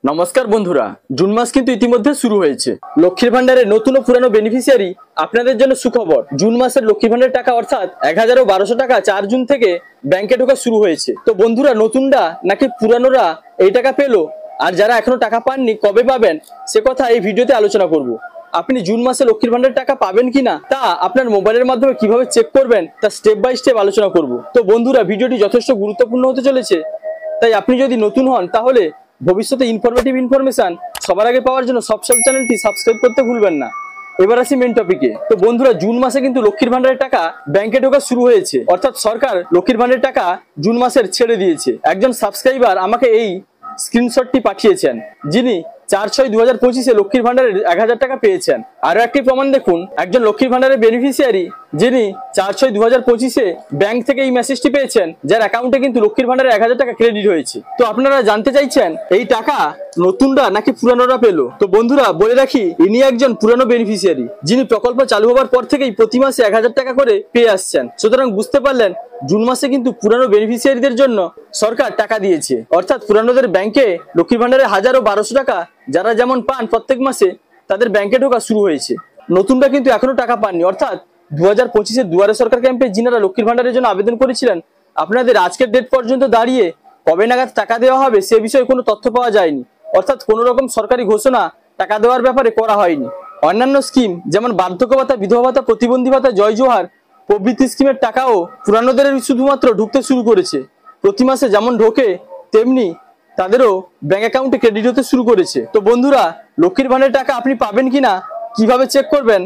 নমস্কার বন্ধুরা, জুন মাস কিন্তু ইতিমধ্যে শুরু হয়েছে। লক্ষ্মীর ভান্ডারের নতুন ও পুরানো বেনিফিশিয়ারি আপনাদের জন্য সুখবর। জুন মাসের লক্ষ্মীর ভান্ডারের টাকা অর্থাৎ 1012 টাকা 4 জুন থেকে ব্যাংকে ঢোকা শুরু হয়েছে। তো বন্ধুরা, নতুনরা নাকি পুরানোরা এই টাকা পেলো, আর যারা এখনো টাকা পাননি কবে পাবেন সে কথা এই ভিডিওতে আলোচনা করব। আপনি জুন মাসে লক্ষ্মীর ভান্ডারের টাকা পাবেন কিনা তা আপনার মোবাইলের মাধ্যমে কিভাবে চেক করবেন তা স্টেপ বাই স্টেপ আলোচনা করব। তো বন্ধুরা, ভিডিওটি যথেষ্ট গুরুত্বপূর্ণ হতে চলেছে, তাই আপনি যদি নতুন হন তাহলে ভবিষ্যতে ইনফরমেটিভ ইনফরমেশন সবার আগে পাওয়ার জন্য সব চ্যানেলটি সাবস্ক্রাইব করতে ভুলবেন না। এবার আসি মেন টপিকে। তো বন্ধুরা, জুন মাসে কিন্তু লক্ষ্মীর ভান্ডারের টাকা ব্যাংকে ঢোকা শুরু হয়েছে, অর্থাৎ সরকার লক্ষ্মীর ভান্ডারের টাকা জুন মাসের ছেড়ে দিয়েছে। একজন সাবস্ক্রাইবার আমাকে এই স্ক্রিনশটটি পাঠিয়েছেন, যিনি 4/6/2025 লক্ষ্মীর ভান্ডারের 1000 টাকা পেয়েছেন। আরো একটি প্রমাণ দেখুন, একজন লক্ষ্মীর ভান্ডারের বেনিফিশিয়ারি যিনি 4/6/2025 ব্যাংক থেকে এই মেসেজটি পেয়েছেন, যার অ্যাকাউন্টে কিন্তু লক্ষ্মীর ভান্ডারের 1000 টাকা ক্রেডিট হয়েছে। তো আপনারা জানতে চাইছেন এই টাকা নতুনরা নাকি পুরানোরা পেলো। তো বন্ধুরা, বলে রাখি, ইনি একজন পুরানো বেনিফিশিয়ারি, যিনি প্রকল্প চালু হওয়ার পর থেকেই প্রতি মাসে 1000 টাকা করে পেয়ে আসছেন। সুতরাং বুঝতে পারলেন, জুন মাসে কিন্তু পুরানো বেনিফিশিয়ারিদের জন্য সরকার টাকা দিয়েছে, অর্থাৎ পুরানোদের ব্যাংকে লক্ষ্মীর ভান্ডারে 1000 ও 1200 টাকা যারা যেমন পান প্রত্যেক মাসে, তাদের ব্যাংকে ঢোকা শুরু হয়েছে। নতুনরা কিন্তু এখনো টাকা পাননি, অর্থাৎ 2025 দুয়ারে সরকার ক্যাম্পে যিনারা লক্ষ্মীর ভান্ডারের জন্য আবেদন করেছিলেন, আপনাদের আজকের ডেট পর্যন্ত দাঁড়িয়ে কবে নাগাদ টাকা দেওয়া হবে সে বিষয়ে কোনো তথ্য পাওয়া যায়নি, অর্থাৎ কোনো রকম সরকারি ঘোষণা টাকা দেওয়ার ব্যাপারে করা হয়নি। অন্যান্য স্কিম যেমন বার্ধক্য ভাতা, বিধবা ভাতা, প্রতিবন্ধী ভাতা, জয় জোহার প্রভৃতি স্কিমের টাকাও পুরানোদের শুধুমাত্র ঢুকতে শুরু করেছে। প্রতি মাসে যেমন ঢোকে তেমনি তাদেরও ব্যাংক অ্যাকাউন্টে ক্রেডিট হতে শুরু করেছে। তো বন্ধুরা, লক্ষ্মীর ভান্ডারের টাকা আপনি পাবেন কিনা কিভাবে চেক করবেন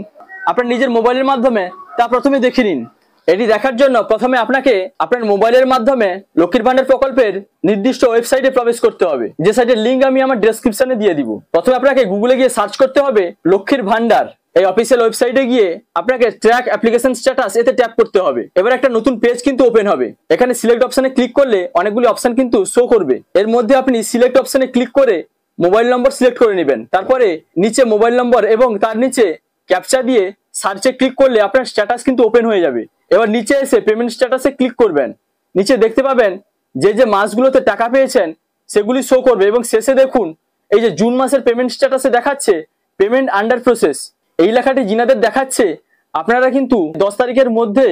আপনার নিজের মোবাইলের মাধ্যমে তা প্রথমে দেখে নিন। এটি দেখার জন্য প্রথমে আপনাকে আপনার মোবাইলের মাধ্যমে লক্ষ্মীর ভান্ডার প্রকল্পের নির্দিষ্ট ওয়েবসাইটে প্রবেশ করতে হবে, যে সাইটের লিঙ্ক আমি আমার ডেসক্রিপশনে দিয়ে দিব। প্রথমে আপনাকে গুগলে গিয়ে সার্চ করতে হবে লক্ষ্মীর ভান্ডার। এই অফিসিয়াল ওয়েবসাইটে গিয়ে আপনাকে ট্র্যাক অ্যাপ্লিকেশন স্ট্যাটাস এতে ট্যাপ করতে হবে। এবার একটা নতুন পেজ কিন্তু ওপেন হবে। এখানে সিলেক্ট অপশনে ক্লিক করলে অনেকগুলি অপশন কিন্তু শো করবে। এর মধ্যে আপনি সিলেক্ট অপশনে ক্লিক করে মোবাইল নম্বর সিলেক্ট করে নেবেন। তারপরে নিচে মোবাইল নম্বর এবং তার নিচে ক্যাপচা দিয়ে সার্চে ক্লিক করলে আপনার স্ট্যাটাস কিন্তু ওপেন হয়ে যাবে। এবার নিচে এসে পেমেন্ট স্ট্যাটাসে ক্লিক করবেন। নিচে দেখতে পাবেন যে যে মাসগুলোতে টাকা পেয়েছেন সেগুলি শো করবে, এবং শেষে দেখুন এই যে জুন মাসের পেমেন্ট স্ট্যাটাসে দেখাচ্ছে পেমেন্ট আন্ডার প্রসেস। এই লেখাটি যিনাদের দেখাচ্ছে, আপনারা কিন্তু 10 তারিখের মধ্যে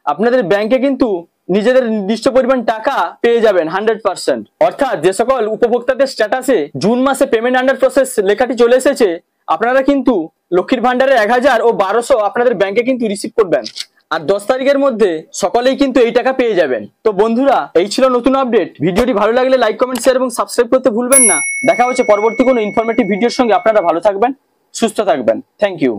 আপনাদের ব্যাংকে কিন্তু নিজেদের নির্দিষ্ট পরিমাণ টাকা পেয়ে যাবেন 100%। অর্থাৎ যে সকল উপভোক্তাদের স্ট্যাটাসে জুন মাসে পেমেন্ট আন্ডার প্রসেস লেখাটি চলে এসেছে, আপনারা কিন্তু লক্ষ্মীর ভান্ডারে 1000 ও 1200 আপনাদের ব্যাংকে কিন্তু রিসিভ করবেন, আর 10 তারিখের মধ্যে সকলেই কিন্তু এই টাকা পেয়ে যাবেন। তো বন্ধুরা, এই ছিল নতুন আপডেট। ভিডিওটি ভালো লাগলে লাইক, কমেন্ট, শেয়ার এবং সাবস্ক্রাইব করতে ভুলবেন না। দেখা হচ্ছে পরবর্তী কোনো ইনফরমেটিভ ভিডিওর সঙ্গে। আপনারা ভালো থাকবেন, সুস্থ থাকবেন। Thank you.